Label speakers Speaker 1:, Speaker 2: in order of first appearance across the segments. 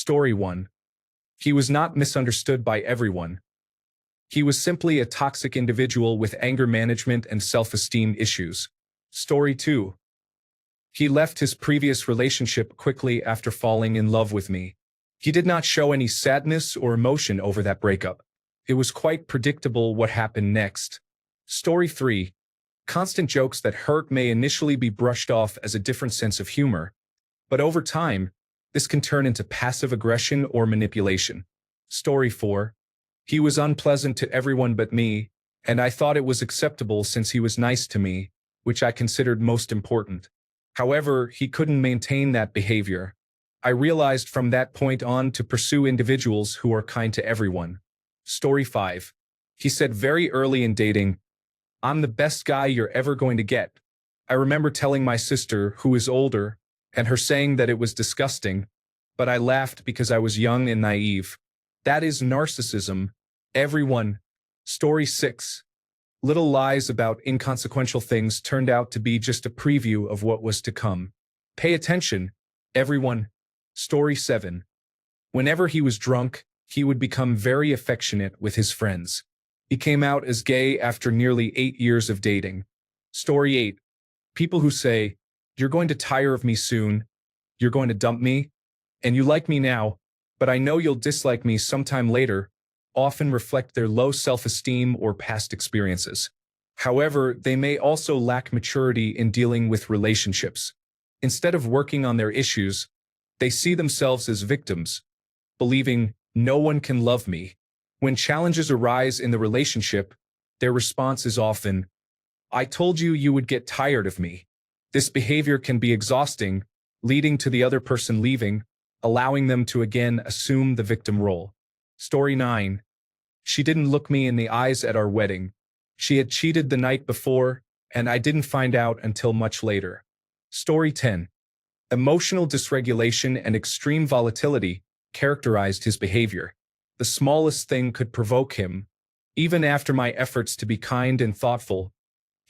Speaker 1: Story 1. He was not misunderstood by everyone. He was simply a toxic individual with anger management and self-esteem issues. Story 2. He left his previous relationship quickly after falling in love with me. He did not show any sadness or emotion over that breakup. It was quite predictable what happened next. Story 3. Constant jokes that hurt may initially be brushed off as a different sense of humor, but over time, this can turn into passive aggression or manipulation. Story 4. He was unpleasant to everyone but me, and I thought it was acceptable since he was nice to me, which I considered most important. However, he couldn't maintain that behavior. I realized from that point on to pursue individuals who are kind to everyone. Story 5. He said very early in dating, "I'm the best guy you're ever going to get." I remember telling my sister, who is older, and her saying that it was disgusting, but I laughed because I was young and naive. That is narcissism. Everyone. Story 6. Little lies about inconsequential things turned out to be just a preview of what was to come. Pay attention, everyone. Story 7. Whenever he was drunk, he would become very affectionate with his friends. He came out as gay after nearly 8 years of dating. Story 8. People who say, "You're going to tire of me soon, you're going to dump me, and you like me now, but I know you'll dislike me sometime later," often reflect their low self-esteem or past experiences. However, they may also lack maturity in dealing with relationships. Instead of working on their issues, they see themselves as victims, believing, "No one can love me." When challenges arise in the relationship, their response is often, "I told you you would get tired of me." This behavior can be exhausting, leading to the other person leaving, allowing them to again assume the victim role. Story 9. She didn't look me in the eyes at our wedding. She had cheated the night before, and I didn't find out until much later. Story 10. Emotional dysregulation and extreme volatility characterized his behavior. The smallest thing could provoke him. Even after my efforts to be kind and thoughtful,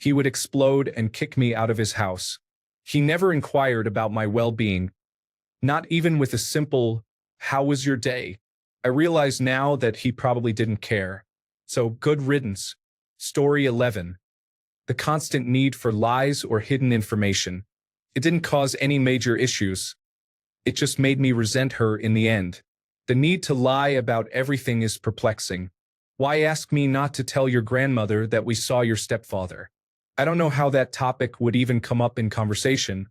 Speaker 1: he would explode and kick me out of his house. He never inquired about my well-being, not even with a simple, "How was your day?" I realize now that he probably didn't care. So good riddance. Story 11. The constant need for lies or hidden information. It didn't cause any major issues. It just made me resent her in the end. The need to lie about everything is perplexing. Why ask me not to tell your grandmother that we saw your stepfather? I don't know how that topic would even come up in conversation,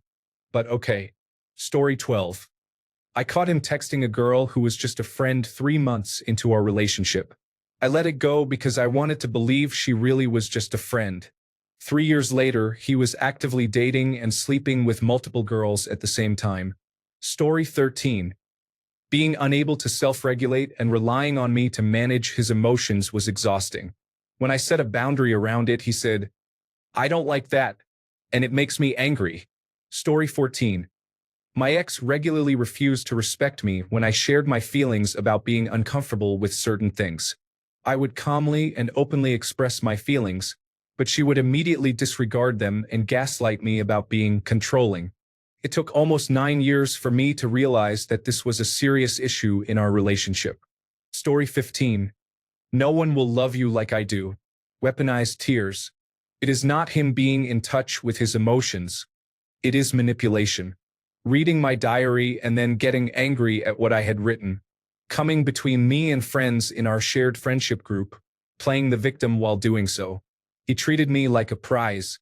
Speaker 1: but okay. Story 12. I caught him texting a girl who was just a friend 3 months into our relationship. I let it go because I wanted to believe she really was just a friend. 3 years later, he was actively dating and sleeping with multiple girls at the same time. Story 13. Being unable to self-regulate and relying on me to manage his emotions was exhausting. When I set a boundary around it, he said, "I don't like that, and it makes me angry." Story 14. My ex regularly refused to respect me when I shared my feelings about being uncomfortable with certain things. I would calmly and openly express my feelings, but she would immediately disregard them and gaslight me about being controlling. It took almost 9 years for me to realize that this was a serious issue in our relationship. Story 15. No one will love you like I do. Weaponized tears. It is not him being in touch with his emotions. It is manipulation. Reading my diary and then getting angry at what I had written. Coming between me and friends in our shared friendship group, playing the victim while doing so. He treated me like a prize.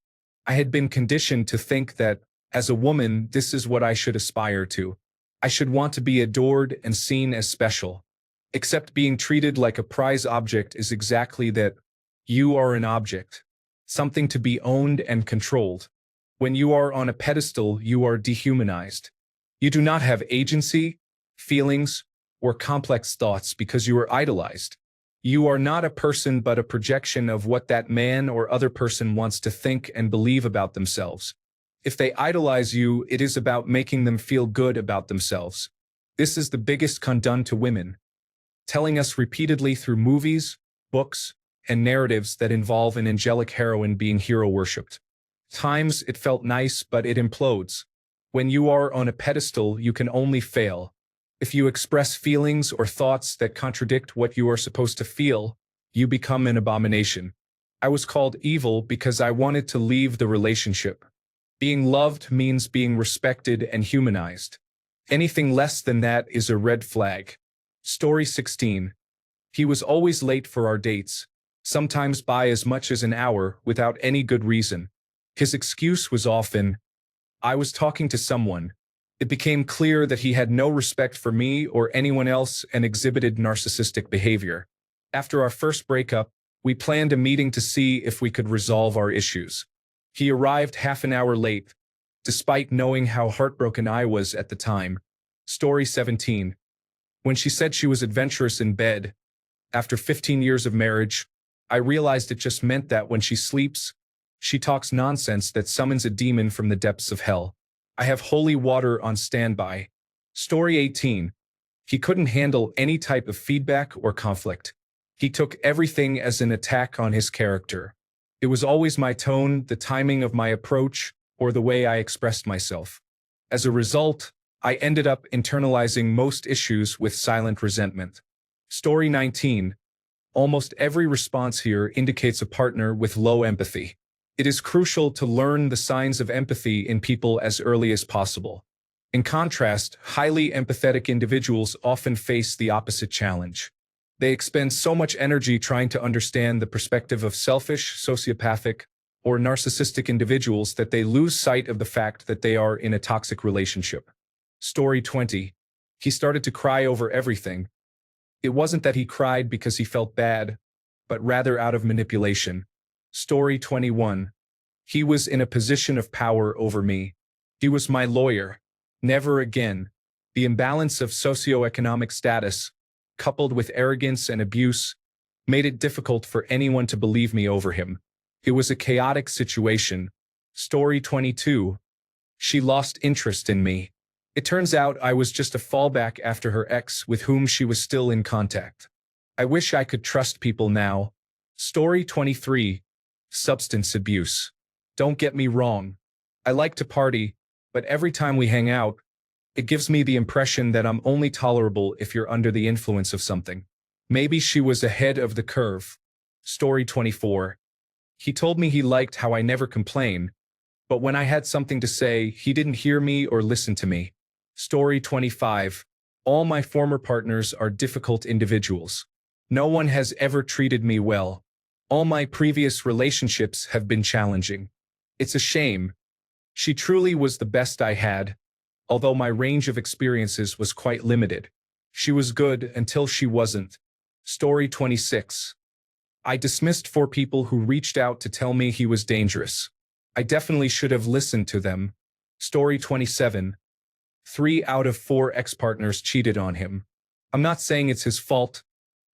Speaker 1: I had been conditioned to think that, as a woman, this is what I should aspire to. I should want to be adored and seen as special. Except being treated like a prize object is exactly that. You are an object. Something to be owned and controlled. When you are on a pedestal, you are dehumanized. You do not have agency, feelings, or complex thoughts because you are idolized. You are not a person but a projection of what that man or other person wants to think and believe about themselves. If they idolize you, it is about making them feel good about themselves. This is the biggest con done to women, telling us repeatedly through movies, books, and narratives that involve an angelic heroine being hero-worshipped. Times it felt nice, but it implodes. When you are on a pedestal, you can only fail. If you express feelings or thoughts that contradict what you are supposed to feel, you become an abomination. I was called evil because I wanted to leave the relationship. Being loved means being respected and humanized. Anything less than that is a red flag. Story 16. He was always late for our dates, sometimes by as much as an hour without any good reason. His excuse was often, "I was talking to someone." It became clear that he had no respect for me or anyone else and exhibited narcissistic behavior. After our first breakup, we planned a meeting to see if we could resolve our issues. He arrived half an hour late, despite knowing how heartbroken I was at the time. Story 17. When she said she was adventurous in bed, after 15 years of marriage, I realized it just meant that when she sleeps, she talks nonsense that summons a demon from the depths of hell. I have holy water on standby. Story 18. He couldn't handle any type of feedback or conflict. He took everything as an attack on his character. It was always my tone, the timing of my approach, or the way I expressed myself. As a result, I ended up internalizing most issues with silent resentment. Story 19. Almost every response here indicates a partner with low empathy. It is crucial to learn the signs of empathy in people as early as possible. In contrast, highly empathetic individuals often face the opposite challenge. They expend so much energy trying to understand the perspective of selfish, sociopathic, or narcissistic individuals that they lose sight of the fact that they are in a toxic relationship. Story 20. He started to cry over everything. It wasn't that he cried because he felt bad, but rather out of manipulation. Story 21. He was in a position of power over me. He was my lawyer. Never again. The imbalance of socioeconomic status, coupled with arrogance and abuse, made it difficult for anyone to believe me over him. It was a chaotic situation. Story 22. She lost interest in me. It turns out I was just a fallback after her ex with whom she was still in contact. I wish I could trust people now. Story 23. Substance abuse. Don't get me wrong. I like to party, but every time we hang out, it gives me the impression that I'm only tolerable if you're under the influence of something. Maybe she was ahead of the curve. Story 24. He told me he liked how I never complain, but when I had something to say, he didn't hear me or listen to me. Story 25. All my former partners are difficult individuals. No one has ever treated me well. All my previous relationships have been challenging. It's a shame. She truly was the best I had, although my range of experiences was quite limited. She was good until she wasn't. Story 26. I dismissed 4 people who reached out to tell me he was dangerous. I definitely should have listened to them. Story 27. 3 out of 4 ex-partners cheated on him. I'm not saying it's his fault,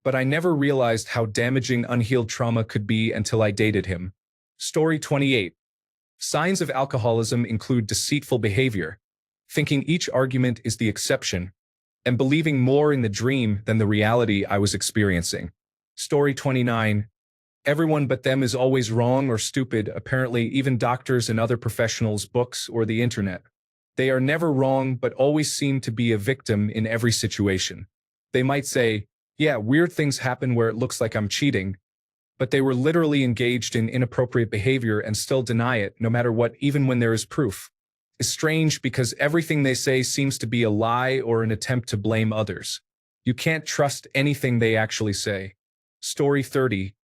Speaker 1: but I never realized how damaging unhealed trauma could be until I dated him. Story 28. Signs of alcoholism include deceitful behavior, thinking each argument is the exception, and believing more in the dream than the reality I was experiencing. Story 29. Everyone but them is always wrong or stupid, apparently even doctors and other professionals, books, or the internet. They are never wrong but always seem to be a victim in every situation. They might say, yeah, weird things happen where it looks like I'm cheating, but they were literally engaged in inappropriate behavior and still deny it no matter what, even when there is proof. It's strange because everything they say seems to be a lie or an attempt to blame others. You can't trust anything they actually say. Story 30.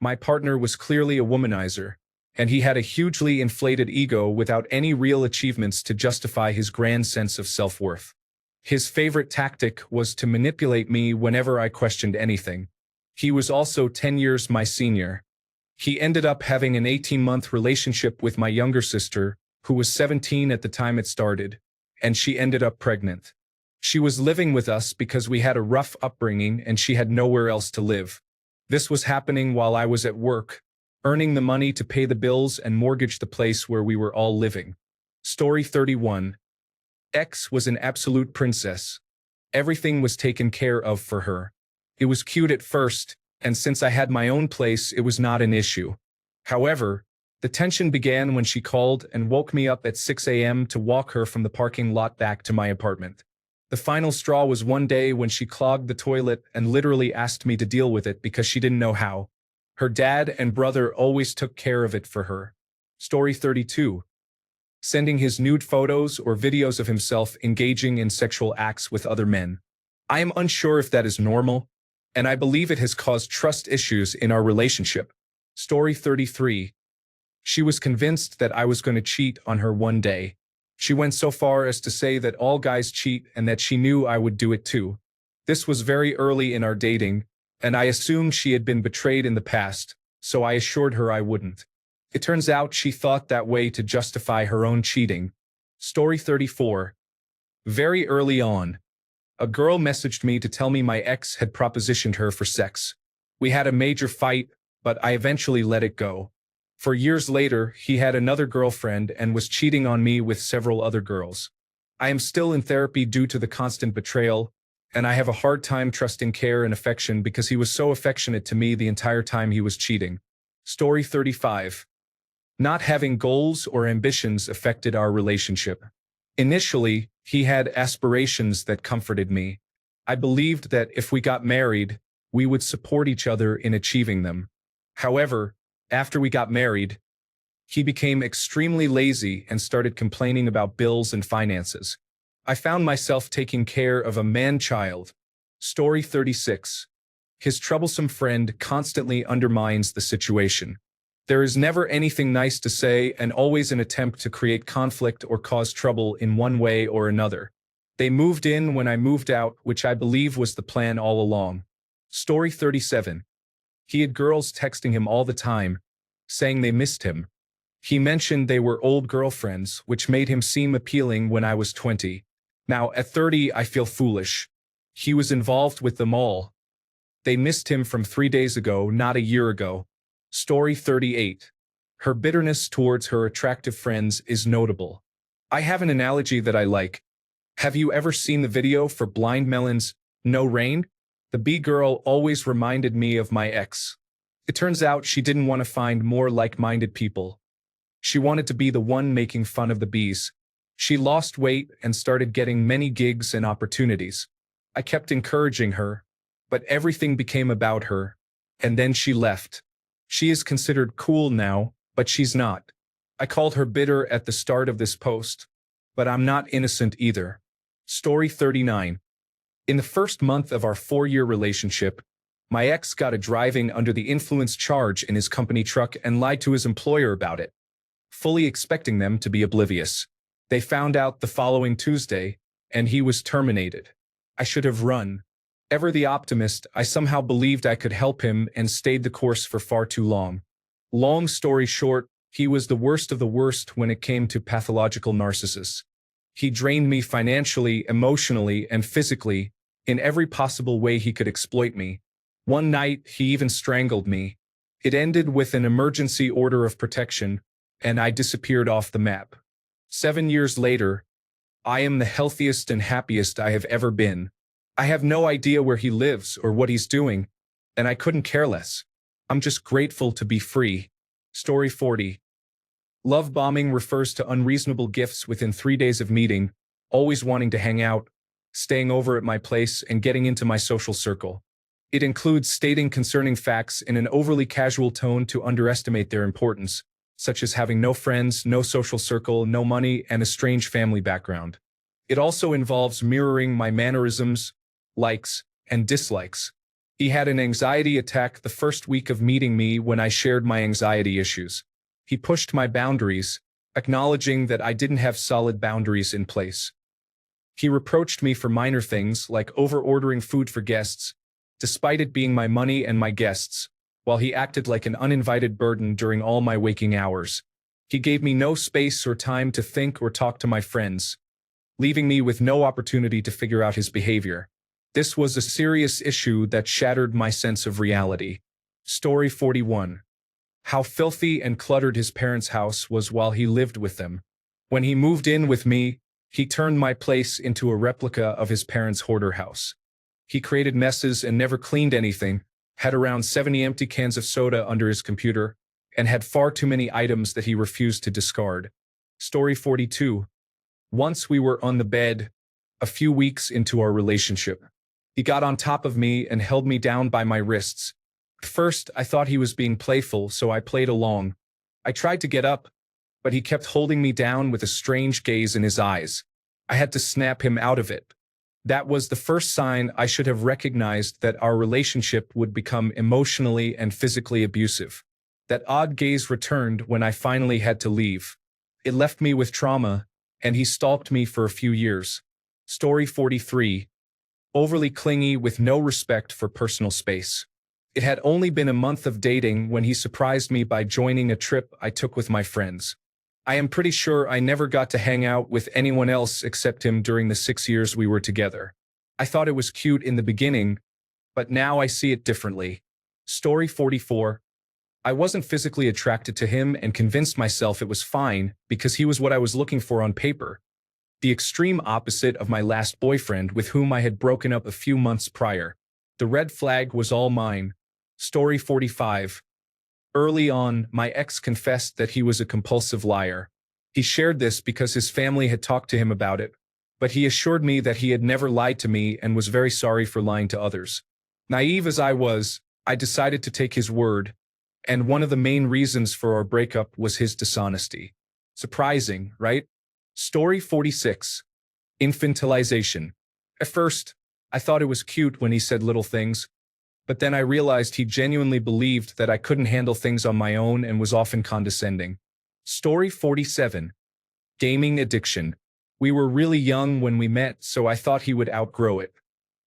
Speaker 1: My partner was clearly a womanizer, and he had a hugely inflated ego without any real achievements to justify his grand sense of self-worth. His favorite tactic was to manipulate me whenever I questioned anything. He was also 10 years my senior. He ended up having an 18-month relationship with my younger sister, who was 17 at the time it started, and she ended up pregnant. She was living with us because we had a rough upbringing and she had nowhere else to live. This was happening while I was at work, earning the money to pay the bills and mortgage the place where we were all living. Story 31. X was an absolute princess. Everything was taken care of for her. It was cute at first, and since I had my own place, it was not an issue. However, the tension began when she called and woke me up at 6 a.m. to walk her from the parking lot back to my apartment. The final straw was one day when she clogged the toilet and literally asked me to deal with it because she didn't know how. Her dad and brother always took care of it for her. Story 32. Sending his nude photos or videos of himself engaging in sexual acts with other men. I am unsure if that is normal, and I believe it has caused trust issues in our relationship. Story 33. She was convinced that I was going to cheat on her one day. She went so far as to say that all guys cheat and that she knew I would do it too. This was very early in our dating, and I assumed she had been betrayed in the past, so I assured her I wouldn't. It turns out she thought that way to justify her own cheating. Story 34. Very early on, a girl messaged me to tell me my ex had propositioned her for sex. We had a major fight, but I eventually let it go. For years later, he had another girlfriend and was cheating on me with several other girls. I am still in therapy due to the constant betrayal, and I have a hard time trusting care and affection because he was so affectionate to me the entire time he was cheating. Story 35. Not having goals or ambitions affected our relationship. Initially, he had aspirations that comforted me. I believed that if we got married, we would support each other in achieving them. However, after we got married, he became extremely lazy and started complaining about bills and finances. I found myself taking care of a man-child. Story 36. His troublesome friend constantly undermines the situation. There is never anything nice to say and always an attempt to create conflict or cause trouble in one way or another. They moved in when I moved out, which I believe was the plan all along. Story 37. He had girls texting him all the time, saying they missed him. He mentioned they were old girlfriends, which made him seem appealing when I was 20. Now, at 30, I feel foolish. He was involved with them all. They missed him from 3 days ago, not a year ago. Story 38. Her bitterness towards her attractive friends is notable. I have an analogy that I like. Have you ever seen the video for Blind Melon's No Rain? The bee girl always reminded me of my ex. It turns out she didn't want to find more like-minded people. She wanted to be the one making fun of the bees. She lost weight and started getting many gigs and opportunities. I kept encouraging her, but everything became about her, and then she left. She is considered cool now, but she's not. I called her bitter at the start of this post, but I'm not innocent either. Story 39. In the first month of our 4-year relationship, my ex got a driving under the influence charge in his company truck and lied to his employer about it, fully expecting them to be oblivious. They found out the following Tuesday, and he was terminated. I should have run. Ever the optimist, I somehow believed I could help him and stayed the course for far too long. Long story short, he was the worst of the worst when it came to pathological narcissists. He drained me financially, emotionally, and physically, in every possible way he could exploit me. One night, he even strangled me. It ended with an emergency order of protection, and I disappeared off the map. 7 years later, I am the healthiest and happiest I have ever been. I have no idea where he lives or what he's doing, and I couldn't care less. I'm just grateful to be free. Story 40. Love bombing refers to unreasonable gifts within 3 days of meeting, always wanting to hang out, staying over at my place, and getting into my social circle. It includes stating concerning facts in an overly casual tone to underestimate their importance, such as having no friends, no social circle, no money, and a strange family background. It also involves mirroring my mannerisms, likes, and dislikes. He had an anxiety attack the first week of meeting me when I shared my anxiety issues. He pushed my boundaries, acknowledging that I didn't have solid boundaries in place. He reproached me for minor things like over-ordering food for guests, despite it being my money and my guests', while he acted like an uninvited burden during all my waking hours. He gave me no space or time to think or talk to my friends, leaving me with no opportunity to figure out his behavior. This was a serious issue that shattered my sense of reality. Story 41. How filthy and cluttered his parents' house was while he lived with them. When he moved in with me, he turned my place into a replica of his parents' hoarder house. He created messes and never cleaned anything, had around 70 empty cans of soda under his computer, and had far too many items that he refused to discard. Story 42. Once we were on the bed, a few weeks into our relationship. He got on top of me and held me down by my wrists. At first, I thought he was being playful, so I played along. I tried to get up, but he kept holding me down with a strange gaze in his eyes. I had to snap him out of it. That was the first sign I should have recognized that our relationship would become emotionally and physically abusive. That odd gaze returned when I finally had to leave. It left me with trauma, and he stalked me for a few years. Story 43. Overly clingy with no respect for personal space. It had only been a month of dating when he surprised me by joining a trip I took with my friends. I am pretty sure I never got to hang out with anyone else except him during the 6 years we were together. I thought it was cute in the beginning, but now I see it differently. Story 44. I wasn't physically attracted to him and convinced myself it was fine because he was what I was looking for on paper. The extreme opposite of my last boyfriend with whom I had broken up a few months prior. The red flag was all mine. Story 45. Early on, my ex confessed that he was a compulsive liar. He shared this because his family had talked to him about it, but he assured me that he had never lied to me and was very sorry for lying to others. Naive as I was, I decided to take his word, and one of the main reasons for our breakup was his dishonesty. Surprising, right? Story 46. Infantilization. At first, I thought it was cute when he said little things, but then I realized he genuinely believed that I couldn't handle things on my own and was often condescending. Story 47. Gaming addiction. We were really young when we met, so I thought he would outgrow it.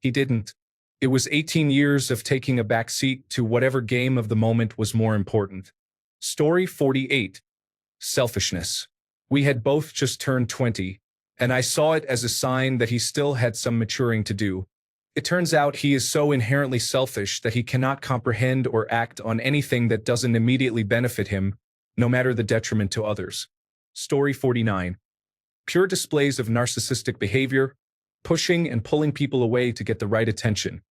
Speaker 1: He didn't. It was 18 years of taking a backseat to whatever game of the moment was more important. Story 48. Selfishness. We had both just turned 20, and I saw it as a sign that he still had some maturing to do. It turns out he is so inherently selfish that he cannot comprehend or act on anything that doesn't immediately benefit him, no matter the detriment to others. Story 49. Pure displays of narcissistic behavior, pushing and pulling people away to get the right attention,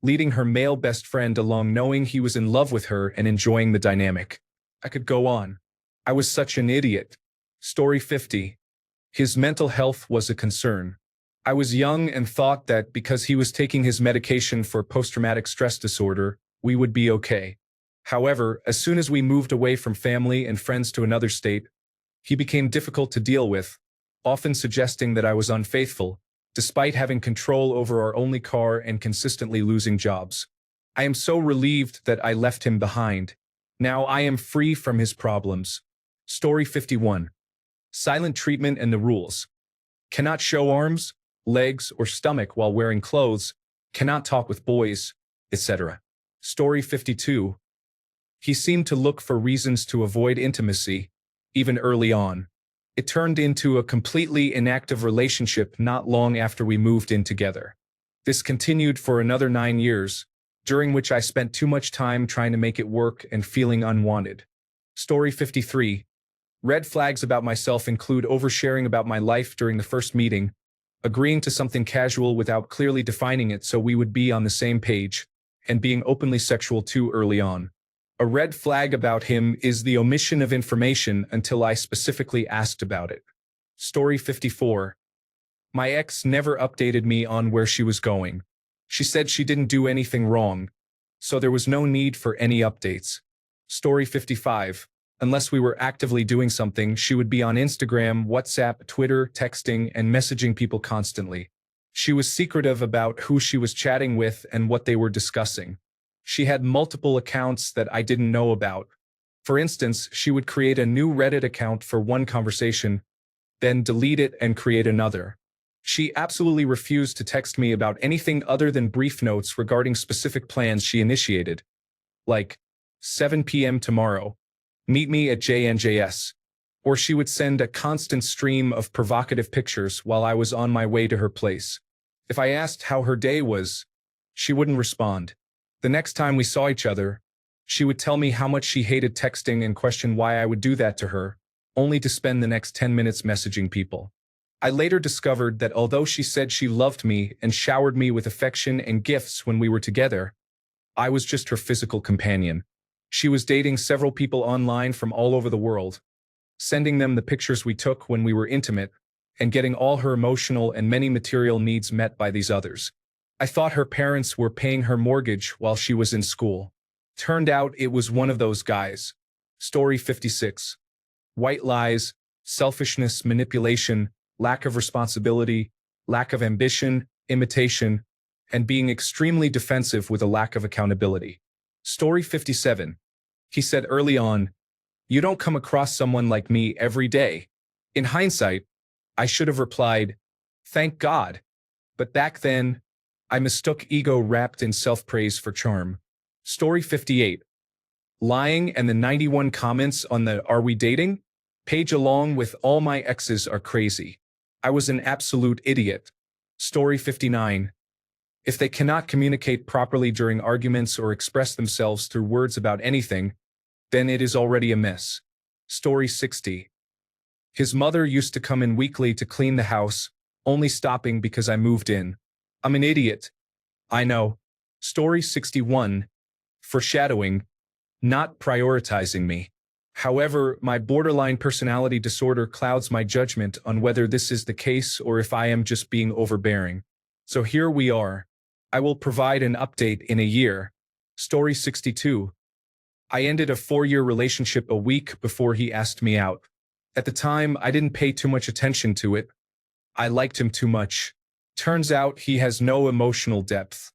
Speaker 1: leading her male best friend along knowing he was in love with her and enjoying the dynamic. I could go on. I was such an idiot. Story 50. His mental health was a concern. I was young and thought that because he was taking his medication for post-traumatic stress disorder, we would be okay. However, as soon as we moved away from family and friends to another state, he became difficult to deal with, often suggesting that I was unfaithful, despite having control over our only car and consistently losing jobs. I am so relieved that I left him behind. Now I am free from his problems. Story 51. Silent treatment and the rules. Cannot show arms, legs, or stomach while wearing clothes, cannot talk with boys, etc. Story 52. He seemed to look for reasons to avoid intimacy, even early on. It turned into a completely inactive relationship not long after we moved in together. This continued for another 9 years, during which I spent too much time trying to make it work and feeling unwanted. Story 53. Red flags about myself include oversharing about my life during the first meeting, agreeing to something casual without clearly defining it so we would be on the same page, and being openly sexual too early on. A red flag about him is the omission of information until I specifically asked about it. Story 54. My ex never updated me on where she was going. She said she didn't do anything wrong, so there was no need for any updates. Story 55. Unless we were actively doing something, she would be on Instagram, WhatsApp, Twitter, texting, and messaging people constantly. She was secretive about who she was chatting with and what they were discussing. She had multiple accounts that I didn't know about. For instance, she would create a new Reddit account for one conversation, then delete it and create another. She absolutely refused to text me about anything other than brief notes regarding specific plans she initiated. Like, 7 p.m. tomorrow. Meet me at JNJS. Or she would send a constant stream of provocative pictures while I was on my way to her place. If I asked how her day was, she wouldn't respond. The next time we saw each other, she would tell me how much she hated texting and question why I would do that to her, only to spend the next 10 minutes messaging people. I later discovered that although she said she loved me and showered me with affection and gifts when we were together, I was just her physical companion. She was dating several people online from all over the world, sending them the pictures we took when we were intimate, and getting all her emotional and many material needs met by these others. I thought her parents were paying her mortgage while she was in school. Turned out it was one of those guys. Story 56. White lies, selfishness, manipulation, lack of responsibility, lack of ambition, imitation, and being extremely defensive with a lack of accountability. Story 57. He said early on, "You don't come across someone like me every day." In hindsight, I should have replied, "Thank God." But back then, I mistook ego wrapped in self-praise for charm. Story 58. Lying and the 91 comments on the "Are we dating?" page along with "All my exes are crazy. I was an absolute idiot." Story 59. If they cannot communicate properly during arguments or express themselves through words about anything, then it is already a mess. Story 60. His mother used to come in weekly to clean the house, only stopping because I moved in. I'm an idiot. I know. Story 61. Foreshadowing, not prioritizing me. However, my borderline personality disorder clouds my judgment on whether this is the case or if I am just being overbearing. So here we are. I will provide an update in a year. Story 62. I ended a 4-year relationship a week before he asked me out. At the time, I didn't pay too much attention to it. I liked him too much. Turns out he has no emotional depth.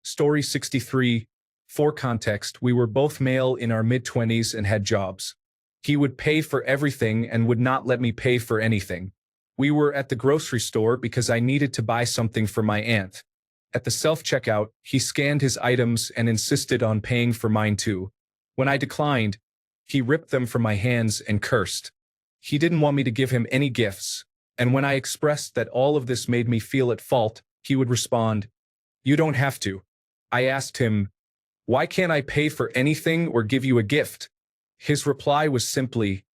Speaker 1: Story 63. For context, we were both male in our mid-20s and had jobs. He would pay for everything and would not let me pay for anything. We were at the grocery store because I needed to buy something for my aunt. At the self-checkout, he scanned his items and insisted on paying for mine too. When I declined, he ripped them from my hands and cursed. He didn't want me to give him any gifts, and when I expressed that all of this made me feel at fault, he would respond, "You don't have to." I asked him, "Why can't I pay for anything or give you a gift?" His reply was simply,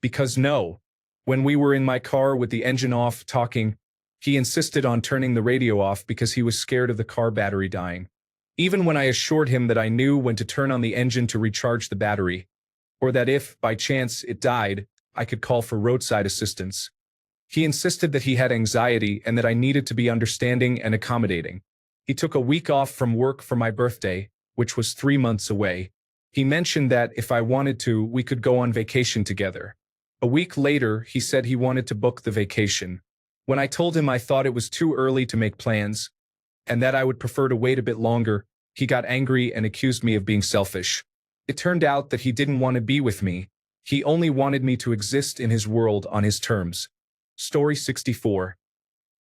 Speaker 1: "Because no." When we were in my car with the engine off talking, he insisted on turning the radio off because he was scared of the car battery dying. Even when I assured him that I knew when to turn on the engine to recharge the battery, or that if, by chance, it died, I could call for roadside assistance. He insisted that he had anxiety and that I needed to be understanding and accommodating. He took a week off from work for my birthday, which was 3 months away. He mentioned that if I wanted to, we could go on vacation together. A week later, he said he wanted to book the vacation. When I told him I thought it was too early to make plans, and that I would prefer to wait a bit longer, he got angry and accused me of being selfish. It turned out that he didn't want to be with me. He only wanted me to exist in his world on his terms. Story 64.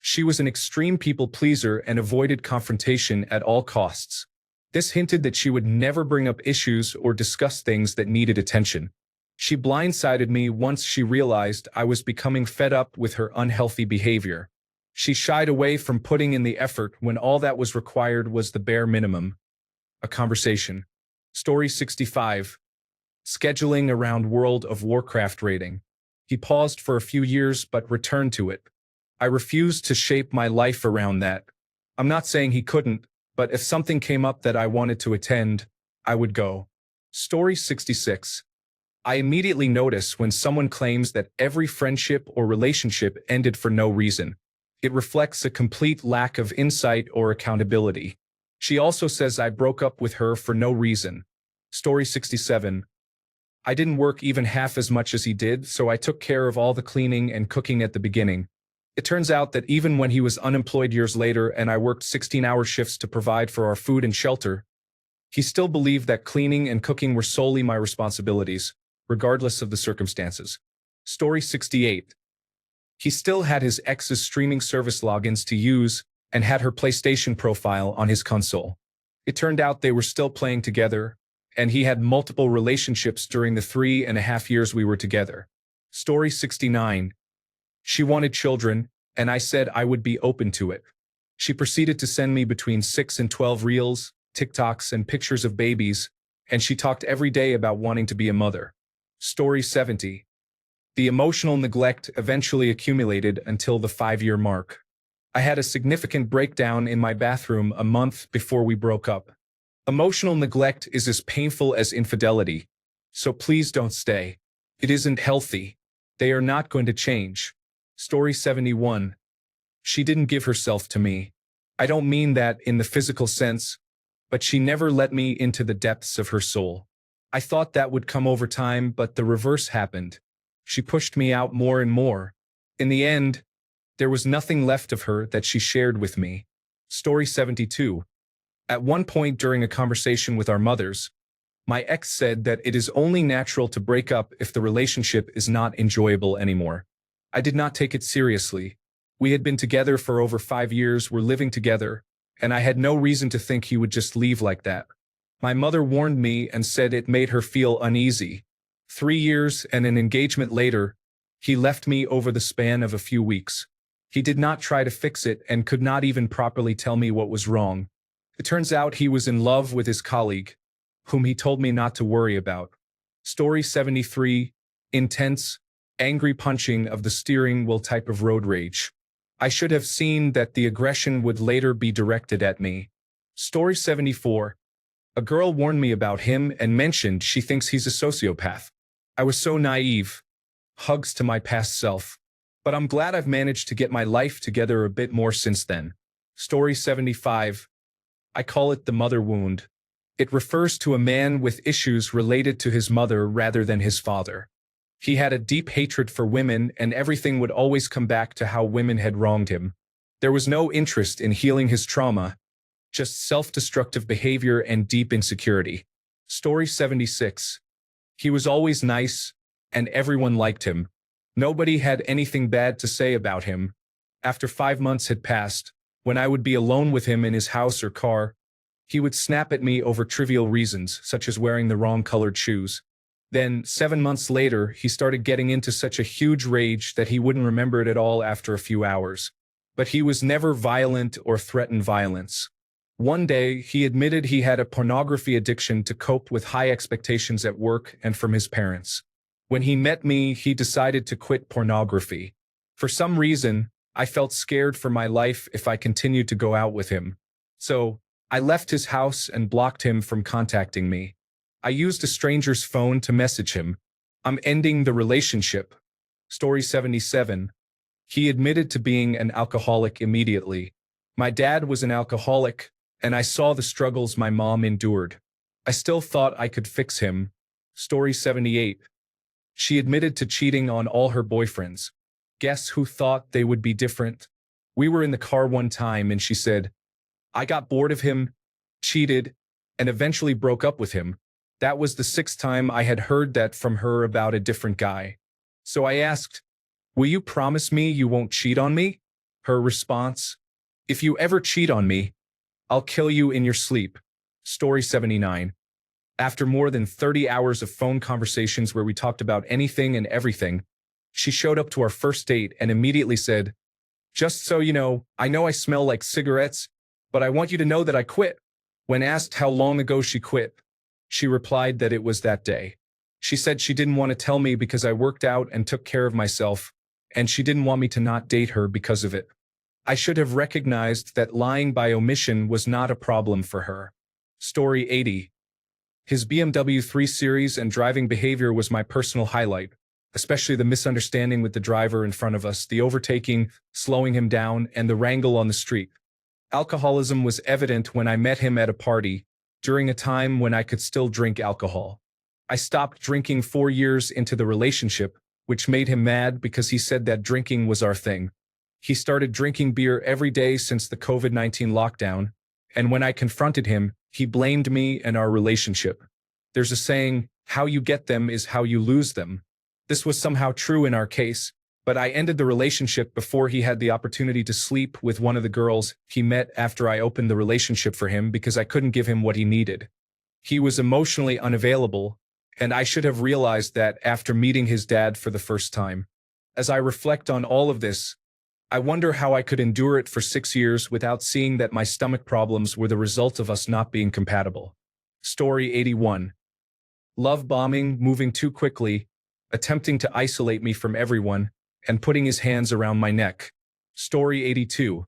Speaker 1: She was an extreme people pleaser and avoided confrontation at all costs. This hinted that she would never bring up issues or discuss things that needed attention. She blindsided me once she realized I was becoming fed up with her unhealthy behavior. She shied away from putting in the effort when all that was required was the bare minimum. A conversation. Story 65. Scheduling around World of Warcraft raiding. He paused for a few years but returned to it. I refused to shape my life around that. I'm not saying he couldn't, but if something came up that I wanted to attend, I would go. Story 66. I immediately notice when someone claims that every friendship or relationship ended for no reason. It reflects a complete lack of insight or accountability. She also says I broke up with her for no reason. Story 67. I didn't work even half as much as he did, so I took care of all the cleaning and cooking at the beginning. It turns out that even when he was unemployed years later and I worked 16-hour shifts to provide for our food and shelter, he still believed that cleaning and cooking were solely my responsibilities, regardless of the circumstances. Story 68. He still had his ex's streaming service logins to use and had her PlayStation profile on his console. It turned out they were still playing together, and he had multiple relationships during the 3.5 years we were together. Story 69. She wanted children, and I said I would be open to it. She proceeded to send me between 6 and 12 reels, TikToks, and pictures of babies, and she talked every day about wanting to be a mother. Story 70. The emotional neglect eventually accumulated until the 5-year mark. I had a significant breakdown in my bathroom a month before we broke up. Emotional neglect is as painful as infidelity, so please don't stay. It isn't healthy. They are not going to change. Story 71. She didn't give herself to me. I don't mean that in the physical sense, but she never let me into the depths of her soul. I thought that would come over time, but the reverse happened. She pushed me out more and more. In the end, there was nothing left of her that she shared with me. Story 72. At one point during a conversation with our mothers, my ex said that it is only natural to break up if the relationship is not enjoyable anymore. I did not take it seriously. We had been together for over 5 years, were living together, and I had no reason to think he would just leave like that. My mother warned me and said it made her feel uneasy. 3 years and an engagement later, he left me over the span of a few weeks. He did not try to fix it and could not even properly tell me what was wrong. It turns out he was in love with his colleague, whom he told me not to worry about. Story 73. Intense, angry punching of the steering wheel type of road rage. I should have seen that the aggression would later be directed at me. Story 74. A girl warned me about him and mentioned she thinks he's a sociopath. I was so naive. Hugs to my past self. But I'm glad I've managed to get my life together a bit more since then. Story 75. I call it the mother wound. It refers to a man with issues related to his mother rather than his father. He had a deep hatred for women, and everything would always come back to how women had wronged him. There was no interest in healing his trauma, just self-destructive behavior and deep insecurity. Story 76. He was always nice, and everyone liked him. Nobody had anything bad to say about him. After 5 months had passed, when I would be alone with him in his house or car, he would snap at me over trivial reasons, such as wearing the wrong colored shoes. Then, 7 months later, he started getting into such a huge rage that he wouldn't remember it at all after a few hours. But he was never violent or threatened violence. One day, he admitted he had a pornography addiction to cope with high expectations at work and from his parents. When he met me, he decided to quit pornography. For some reason, I felt scared for my life if I continued to go out with him. So, I left his house and blocked him from contacting me. I used a stranger's phone to message him. I'm ending the relationship. Story 77. He admitted to being an alcoholic immediately. My dad was an alcoholic, and I saw the struggles my mom endured. I still thought I could fix him. Story 78. She admitted to cheating on all her boyfriends. Guess who thought they would be different? We were in the car one time and she said, I got bored of him, cheated, and eventually broke up with him. That was the 6th time I had heard that from her about a different guy. So I asked, will you promise me you won't cheat on me? Her response, if you ever cheat on me, I'll kill you in your sleep. Story 79. After more than 30 hours of phone conversations where we talked about anything and everything, she showed up to our first date and immediately said, just so you know I smell like cigarettes, but I want you to know that I quit. When asked how long ago she quit, she replied that it was that day. She said she didn't want to tell me because I worked out and took care of myself, and she didn't want me to not date her because of it. I should have recognized that lying by omission was not a problem for her. Story 80. His BMW 3 Series and driving behavior was my personal highlight, especially the misunderstanding with the driver in front of us, the overtaking, slowing him down, and the wrangle on the street. Alcoholism was evident when I met him at a party, during a time when I could still drink alcohol. I stopped drinking 4 years into the relationship, which made him mad because he said that drinking was our thing. He started drinking beer every day since the COVID-19 lockdown, and when I confronted him, he blamed me and our relationship. There's a saying, how you get them is how you lose them. This was somehow true in our case, but I ended the relationship before he had the opportunity to sleep with one of the girls he met after I opened the relationship for him because I couldn't give him what he needed. He was emotionally unavailable, and I should have realized that after meeting his dad for the first time. As I reflect on all of this, I wonder how I could endure it for 6 years without seeing that my stomach problems were the result of us not being compatible. Story 81. Love bombing, moving too quickly, attempting to isolate me from everyone, and putting his hands around my neck. Story 82.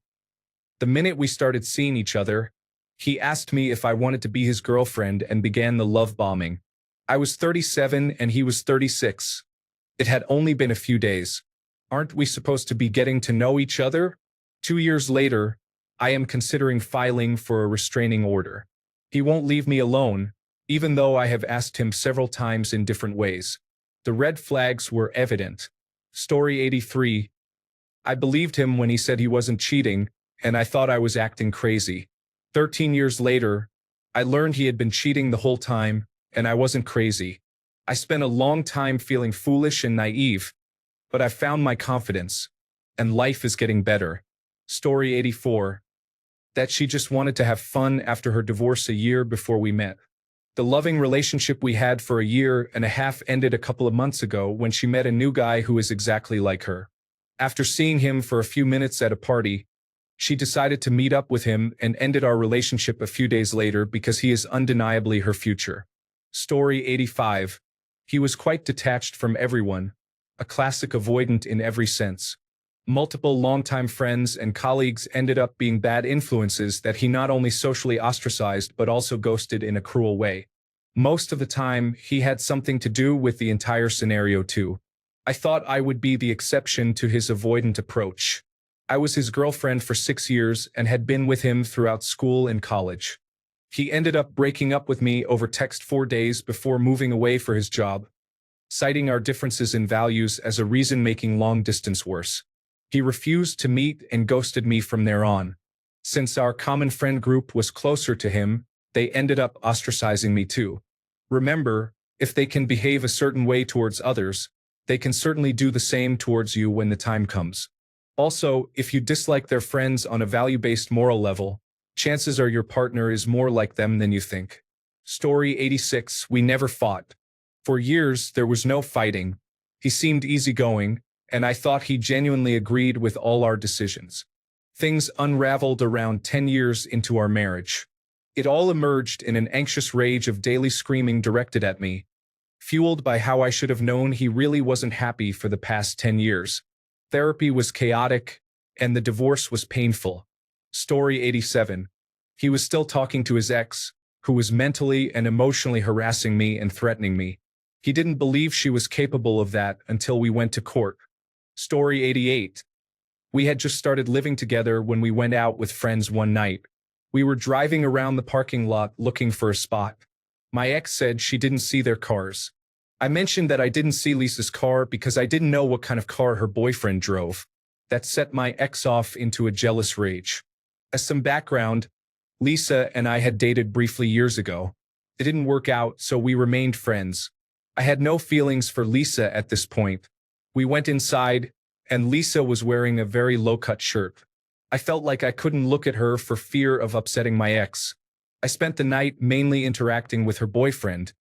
Speaker 1: The minute we started seeing each other, he asked me if I wanted to be his girlfriend and began the love bombing. I was 37 and he was 36. It had only been a few days. Aren't we supposed to be getting to know each other? 2 years later, I am considering filing for a restraining order. He won't leave me alone, even though I have asked him several times in different ways. The red flags were evident. Story 83. I believed him when he said he wasn't cheating, and I thought I was acting crazy. 13 years later, I learned he had been cheating the whole time, and I wasn't crazy. I spent a long time feeling foolish and naive, but I found my confidence, and life is getting better. Story 84. That she just wanted to have fun after her divorce a year before we met. The loving relationship we had for a year and a half ended a couple of months ago when she met a new guy who is exactly like her. After seeing him for a few minutes at a party, she decided to meet up with him and ended our relationship a few days later because he is undeniably her future. Story 85. He was quite detached from everyone, a classic avoidant in every sense. Multiple longtime friends and colleagues ended up being bad influences that he not only socially ostracized but also ghosted in a cruel way. Most of the time, he had something to do with the entire scenario too. I thought I would be the exception to his avoidant approach. I was his girlfriend for 6 years and had been with him throughout school and college. He ended up breaking up with me over text 4 days before moving away for his job, citing our differences in values as a reason making long distance worse. He refused to meet and ghosted me from there on. Since our common friend group was closer to him, they ended up ostracizing me too. Remember, if they can behave a certain way towards others, they can certainly do the same towards you when the time comes. Also, if you dislike their friends on a value-based moral level, chances are your partner is more like them than you think. Story 86. We never fought. For years, there was no fighting. He seemed easygoing, and I thought he genuinely agreed with all our decisions. Things unraveled around 10 years into our marriage. It all emerged in an anxious rage of daily screaming directed at me, fueled by how I should have known he really wasn't happy for the past 10 years. Therapy was chaotic, and the divorce was painful. Story 87. He was still talking to his ex, who was mentally and emotionally harassing me and threatening me. He didn't believe she was capable of that until we went to court. Story 88. We had just started living together when we went out with friends one night. We were driving around the parking lot looking for a spot. My ex said she didn't see their cars. I mentioned that I didn't see Lisa's car because I didn't know what kind of car her boyfriend drove. That set my ex off into a jealous rage. As some background, Lisa and I had dated briefly years ago. It didn't work out, so we remained friends. I had no feelings for Lisa at this point. We went inside, and Lisa was wearing a very low-cut shirt. I felt like I couldn't look at her for fear of upsetting my ex. I spent the night mainly interacting with her boyfriend,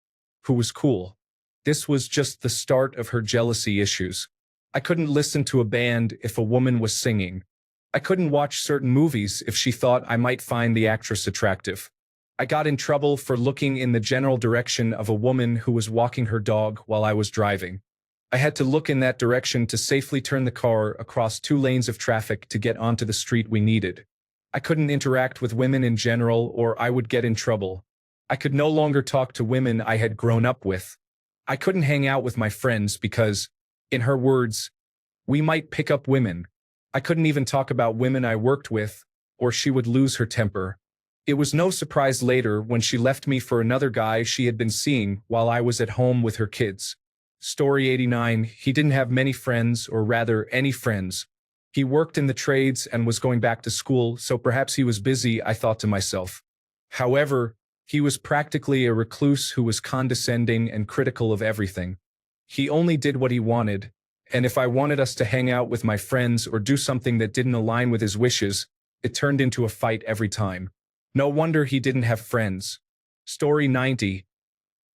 Speaker 1: who was cool. This was just the start of her jealousy issues. I couldn't listen to a band if a woman was singing. I couldn't watch certain movies if she thought I might find the actress attractive. I got in trouble for looking in the general direction of a woman who was walking her dog while I was driving. I had to look in that direction to safely turn the car across 2 lanes of traffic to get onto the street we needed. I couldn't interact with women in general or I would get in trouble. I could no longer talk to women I had grown up with. I couldn't hang out with my friends because, in her words, we might pick up women. I couldn't even talk about women I worked with, or she would lose her temper. It was no surprise later when she left me for another guy she had been seeing while I was at home with her kids. Story 89. He didn't have many friends, or rather, any friends. He worked in the trades and was going back to school, so perhaps he was busy, I thought to myself. However, he was practically a recluse who was condescending and critical of everything. He only did what he wanted, and if I wanted us to hang out with my friends or do something that didn't align with his wishes, it turned into a fight every time. No wonder he didn't have friends. Story 90.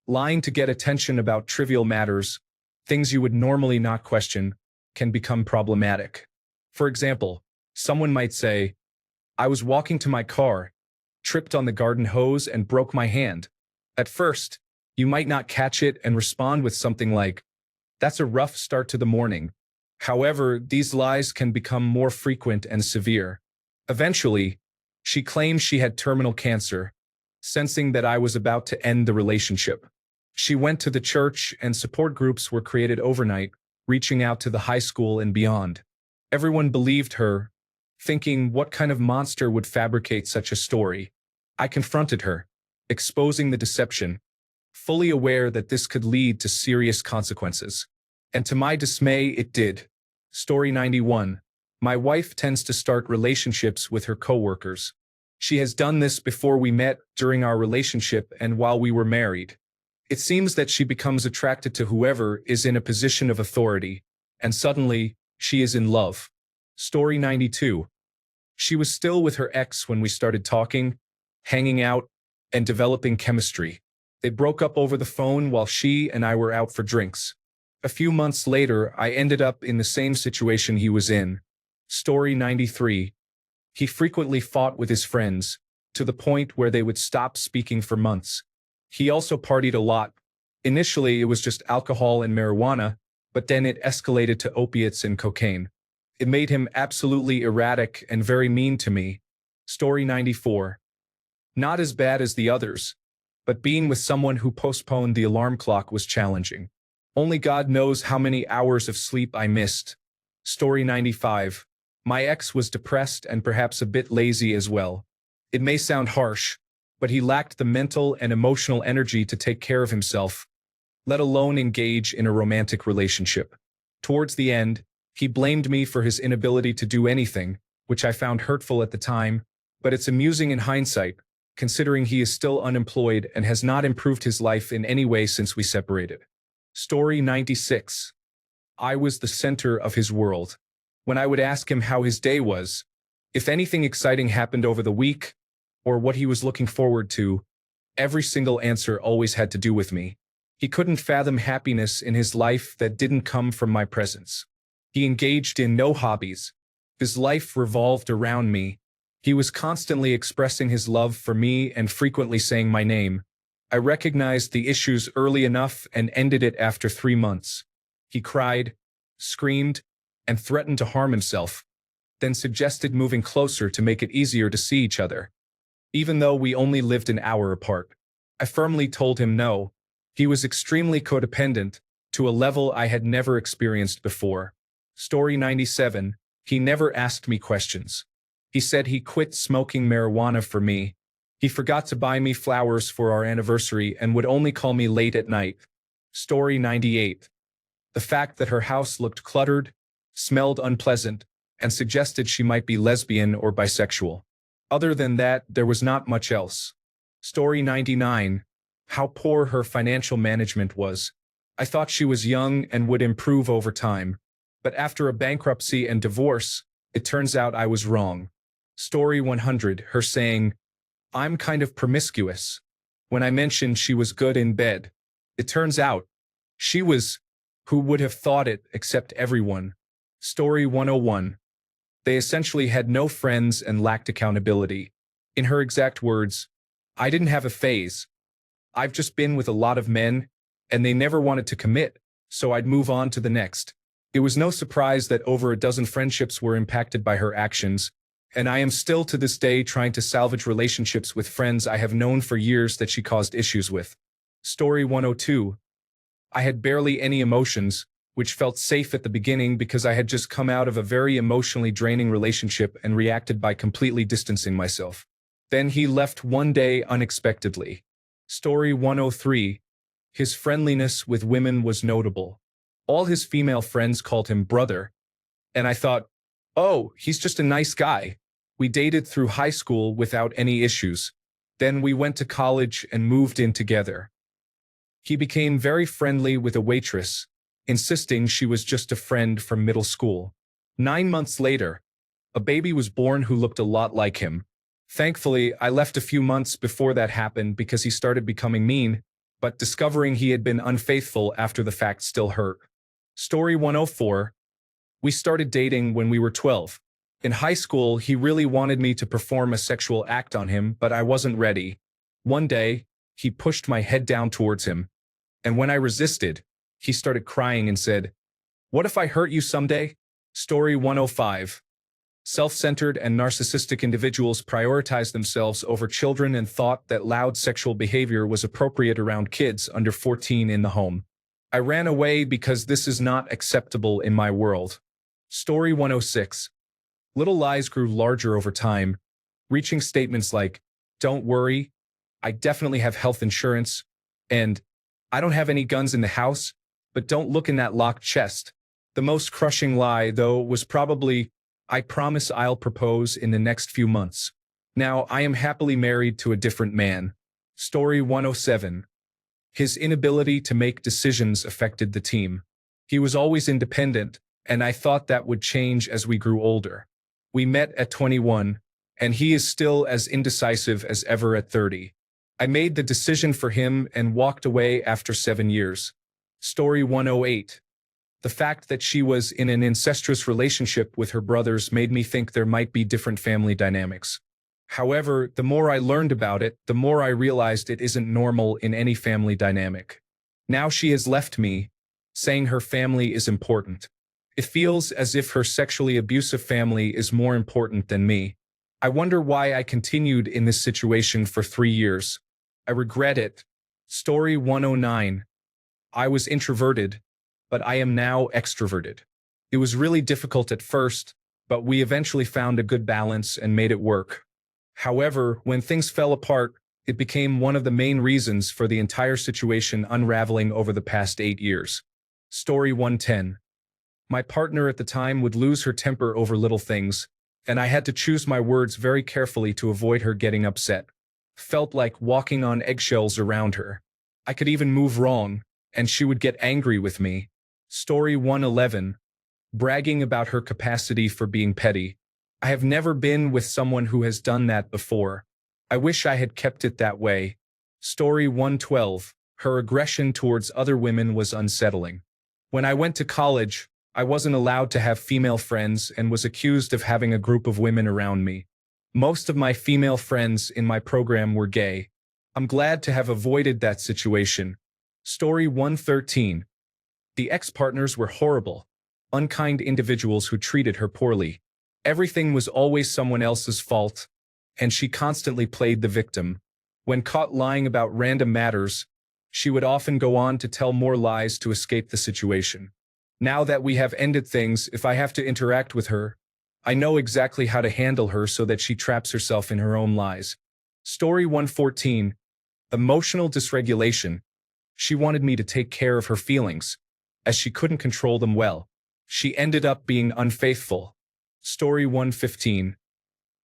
Speaker 1: Lying to get attention about trivial matters, things you would normally not question, can become problematic. For example, someone might say, "I was walking to my car, tripped on the garden hose and broke my hand." At first, you might not catch it and respond with something like, "That's a rough start to the morning." However, these lies can become more frequent and severe. Eventually, she claimed she had terminal cancer, sensing that I was about to end the relationship. She went to the church and support groups were created overnight, reaching out to the high school and beyond. Everyone believed her, thinking what kind of monster would fabricate such a story. I confronted her, exposing the deception, fully aware that this could lead to serious consequences. And to my dismay, it did. Story 91. My wife tends to start relationships with her coworkers. She has done this before we met, during our relationship, and while we were married. It seems that she becomes attracted to whoever is in a position of authority, and suddenly, she is in love. Story 92. She was still with her ex when we started talking, hanging out, and developing chemistry. They broke up over the phone while she and I were out for drinks. A few months later, I ended up in the same situation he was in. Story 93. He frequently fought with his friends, to the point where they would stop speaking for months. He also partied a lot. Initially, it was just alcohol and marijuana, but then it escalated to opiates and cocaine. It made him absolutely erratic and very mean to me. Story 94. Not as bad as the others, but being with someone who postponed the alarm clock was challenging. Only God knows how many hours of sleep I missed. Story 95. My ex was depressed and perhaps a bit lazy as well. It may sound harsh, but he lacked the mental and emotional energy to take care of himself, let alone engage in a romantic relationship. Towards the end, he blamed me for his inability to do anything, which I found hurtful at the time, but it's amusing in hindsight, considering he is still unemployed and has not improved his life in any way since we separated. Story 96. I was the center of his world. When I would ask him how his day was, if anything exciting happened over the week, or what he was looking forward to, every single answer always had to do with me. He couldn't fathom happiness in his life that didn't come from my presence. He engaged in no hobbies. His life revolved around me. He was constantly expressing his love for me and frequently saying my name. I recognized the issues early enough and ended it after 3 months. He cried, screamed, and threatened to harm himself, then suggested moving closer to make it easier to see each other. Even though we only lived an hour apart, I firmly told him no. He was extremely codependent, to a level I had never experienced before. Story 97. He never asked me questions. He said he quit smoking marijuana for me. He forgot to buy me flowers for our anniversary and would only call me late at night. Story 98. The fact that her house looked cluttered, smelled unpleasant, and suggested she might be lesbian or bisexual. Other than that, there was not much else. Story 99. How poor her financial management was. I thought she was young and would improve over time. But after a bankruptcy and divorce, it turns out I was wrong. Story 100. Her saying, "I'm kind of promiscuous." When I mentioned she was good in bed, it turns out she was, who would have thought it, except everyone. Story 101. They essentially had no friends and lacked accountability. In her exact words, "I didn't have a phase. I've just been with a lot of men, and they never wanted to commit, so I'd move on to the next." It was no surprise that over a dozen friendships were impacted by her actions, and I am still to this day trying to salvage relationships with friends I have known for years that she caused issues with. Story 102. I had barely any emotions, which felt safe at the beginning because I had just come out of a very emotionally draining relationship and reacted by completely distancing myself. Then he left one day unexpectedly. Story 103. His friendliness with women was notable. All his female friends called him brother, and I thought, oh, he's just a nice guy. We dated through high school without any issues. Then we went to college and moved in together. He became very friendly with a waitress, insisting she was just a friend from middle school. 9 months later, a baby was born who looked a lot like him. Thankfully, I left a few months before that happened because he started becoming mean, but discovering he had been unfaithful after the fact still hurt. Story 104. We started dating when we were 12. In high school, he really wanted me to perform a sexual act on him, but I wasn't ready. One day, he pushed my head down towards him, and when I resisted, he started crying and said, "What if I hurt you someday?" Story 105. Self-centered and narcissistic individuals prioritize themselves over children and thought that loud sexual behavior was appropriate around kids under 14 in the home. I ran away because this is not acceptable in my world. Story 106. Little lies grew larger over time, reaching statements like, "Don't worry, I definitely have health insurance," and "I don't have any guns in the house, but don't look in that locked chest." The most crushing lie, though, was probably, "I promise I'll propose in the next few months." Now, I am happily married to a different man. Story 107. His inability to make decisions affected the team. He was always independent, and I thought that would change as we grew older. We met at 21, and he is still as indecisive as ever at 30. I made the decision for him and walked away after 7 years. Story 108. The fact that she was in an incestuous relationship with her brothers made me think there might be different family dynamics. However, the more I learned about it, the more I realized it isn't normal in any family dynamic. Now she has left me, saying her family is important. It feels as if her sexually abusive family is more important than me. I wonder why I continued in this situation for 3 years. I regret it. Story 109. I was introverted, but I am now extroverted. It was really difficult at first, but we eventually found a good balance and made it work. However, when things fell apart, it became one of the main reasons for the entire situation unraveling over the past 8 years. Story 110. My partner at the time would lose her temper over little things, and I had to choose my words very carefully to avoid her getting upset. Felt like walking on eggshells around her. I could even move wrong, and she would get angry with me. Story 111. Bragging about her capacity for being petty. I have never been with someone who has done that before. I wish I had kept it that way. Story 112. Her aggression towards other women was unsettling. When I went to college, I wasn't allowed to have female friends and was accused of having a group of women around me. Most of my female friends in my program were gay. I'm glad to have avoided that situation. Story 113. The ex-partners were horrible, unkind individuals who treated her poorly. Everything was always someone else's fault, and she constantly played the victim. When caught lying about random matters, she would often go on to tell more lies to escape the situation. Now that we have ended things, if I have to interact with her, I know exactly how to handle her so that she traps herself in her own lies. Story 114. Emotional dysregulation. She wanted me to take care of her feelings, as she couldn't control them well. She ended up being unfaithful. Story 115.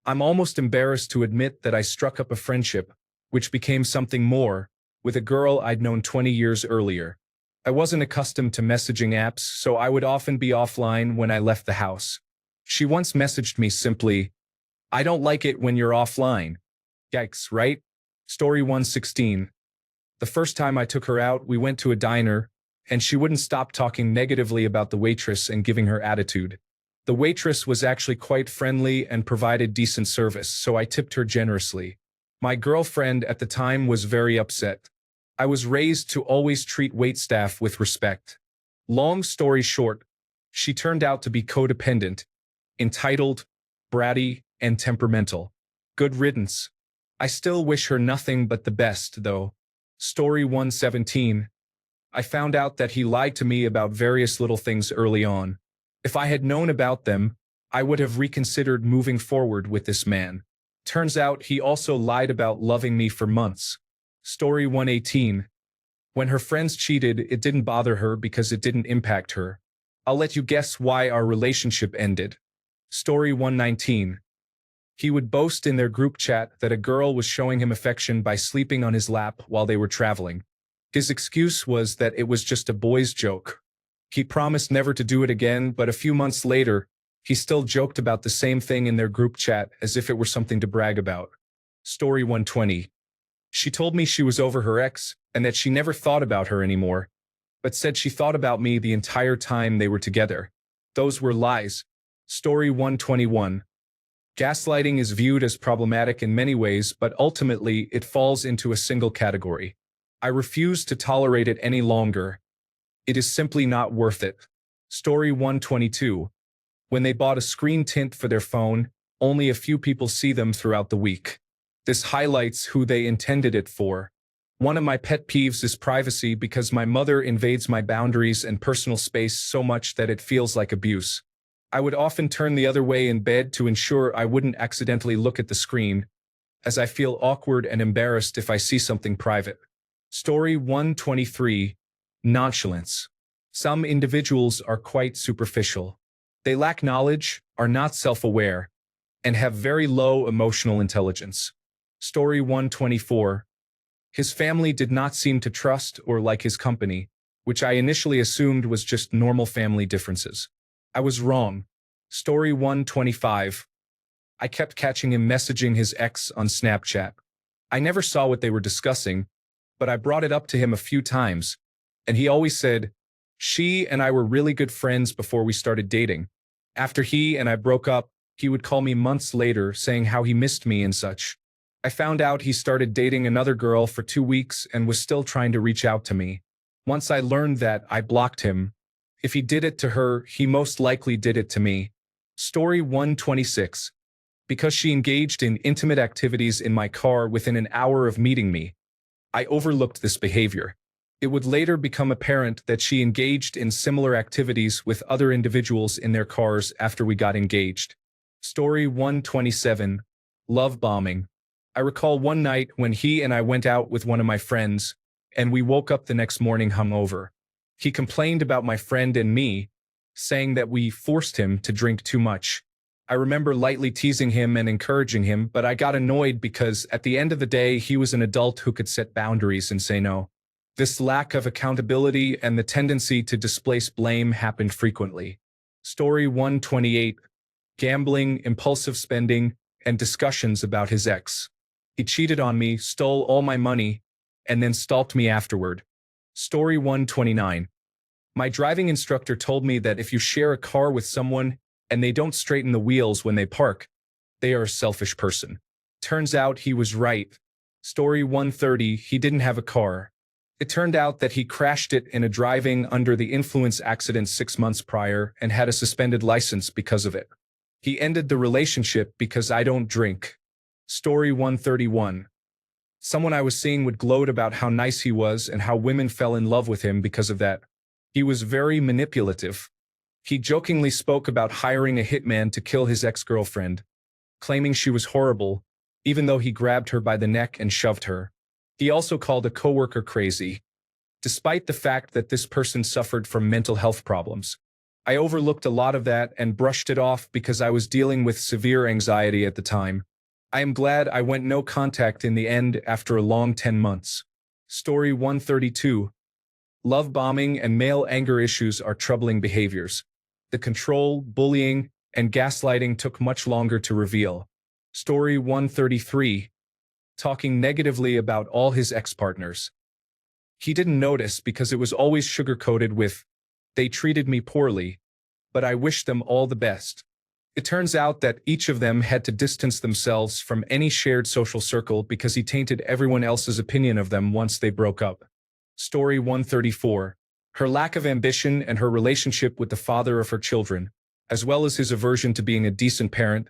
Speaker 1: I'm almost embarrassed to admit that I struck up a friendship, which became something more, with a girl I'd known 20 years earlier. I wasn't accustomed to messaging apps, so I would often be offline when I left the house. She once messaged me simply, "I don't like it when you're offline." Yikes, right? Story 116. The first time I took her out, we went to a diner, and she wouldn't stop talking negatively about the waitress and giving her attitude. The waitress was actually quite friendly and provided decent service, so I tipped her generously. My girlfriend at the time was very upset. I was raised to always treat waitstaff with respect. Long story short, she turned out to be codependent, entitled, bratty, and temperamental. Good riddance. I still wish her nothing but the best, though. Story 117. I found out that he lied to me about various little things early on. If I had known about them, I would have reconsidered moving forward with this man. Turns out he also lied about loving me for months. Story 118. When her friends cheated, it didn't bother her because it didn't impact her. I'll let you guess why our relationship ended. Story 119. He would boast in their group chat that a girl was showing him affection by sleeping on his lap while they were traveling. His excuse was that it was just a boy's joke. He promised never to do it again, but a few months later, he still joked about the same thing in their group chat as if it were something to brag about. Story 120. She told me she was over her ex and that she never thought about her anymore, but said she thought about me the entire time they were together. Those were lies. Story 121. Gaslighting is viewed as problematic in many ways, but ultimately it falls into a single category. I refuse to tolerate it any longer. It is simply not worth it. Story 122. When they bought a screen tint for their phone, only a few people see them throughout the week. This highlights who they intended it for. One of my pet peeves is privacy because my mother invades my boundaries and personal space so much that it feels like abuse. I would often turn the other way in bed to ensure I wouldn't accidentally look at the screen, as I feel awkward and embarrassed if I see something private. Story 123. Nonchalance. Some individuals are quite superficial. They lack knowledge, are not self-aware, and have very low emotional intelligence. Story 124. His family did not seem to trust or like his company, which I initially assumed was just normal family differences. I was wrong. Story 125. I kept catching him messaging his ex on Snapchat. I never saw what they were discussing, but I brought it up to him a few times, and he always said, she and I were really good friends before we started dating. After he and I broke up, he would call me months later saying how he missed me and such. I found out he started dating another girl for 2 weeks and was still trying to reach out to me. Once I learned that, I blocked him. If he did it to her, he most likely did it to me. Story 126. Because she engaged in intimate activities in my car within an hour of meeting me, I overlooked this behavior. It would later become apparent that she engaged in similar activities with other individuals in their cars after we got engaged. Story 127. Love bombing. I recall one night when he and I went out with one of my friends, and we woke up the next morning hungover. He complained about my friend and me, saying that we forced him to drink too much. I remember lightly teasing him and encouraging him, but I got annoyed because at the end of the day, he was an adult who could set boundaries and say no. This lack of accountability and the tendency to displace blame happened frequently. Story 128. Gambling, impulsive spending, and discussions about his ex. He cheated on me, stole all my money, and then stalked me afterward. Story 129. My driving instructor told me that if you share a car with someone and they don't straighten the wheels when they park, they are a selfish person. Turns out he was right. Story 130. He didn't have a car. It turned out that he crashed it in a driving under the influence accident 6 months prior and had a suspended license because of it. He ended the relationship because I don't drink. Story 131. Someone I was seeing would gloat about how nice he was and how women fell in love with him because of that. He was very manipulative. He jokingly spoke about hiring a hitman to kill his ex-girlfriend, claiming she was horrible, even though he grabbed her by the neck and shoved her. He also called a coworker crazy, despite the fact that this person suffered from mental health problems. I overlooked a lot of that and brushed it off because I was dealing with severe anxiety at the time. I am glad I went no contact in the end after a long 10 months. Story 132. Love bombing and male anger issues are troubling behaviors. The control, bullying, and gaslighting took much longer to reveal. Story 133. Talking negatively about all his ex-partners. He didn't notice because it was always sugar-coated with, "They treated me poorly, but I wish them all the best." It turns out that each of them had to distance themselves from any shared social circle because he tainted everyone else's opinion of them once they broke up. Story 134. Her lack of ambition and her relationship with the father of her children, as well as his aversion to being a decent parent,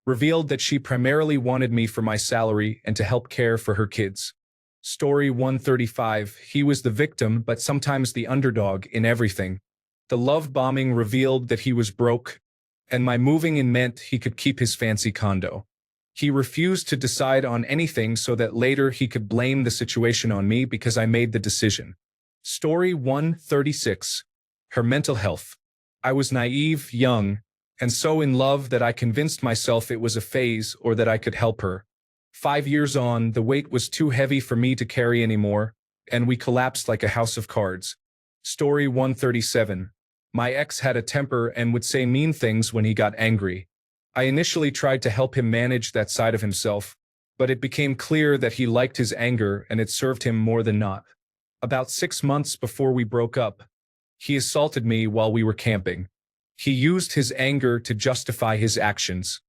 Speaker 1: revealed that she primarily wanted me for my salary and to help care for her kids. Story 135. He was the victim but sometimes the underdog in everything. The love bombing revealed that he was broke, and my moving in meant he could keep his fancy condo. He refused to decide on anything so that later he could blame the situation on me because I made the decision. Story 136. Her mental health. I was naive, young, and so in love that I convinced myself it was a phase or that I could help her. 5 years on, the weight was too heavy for me to carry anymore, and we collapsed like a house of cards. Story 137. My ex had a temper and would say mean things when he got angry. I initially tried to help him manage that side of himself, but it became clear that he liked his anger and it served him more than not. About 6 months before we broke up, he assaulted me while we were camping. He used his anger to justify his actions.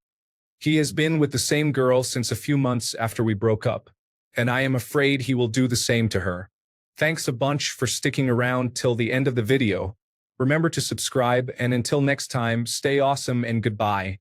Speaker 1: He has been with the same girl since a few months after we broke up, and I am afraid he will do the same to her. Thanks a bunch for sticking around till the end of the video. Remember to subscribe, and until next time, stay awesome and goodbye.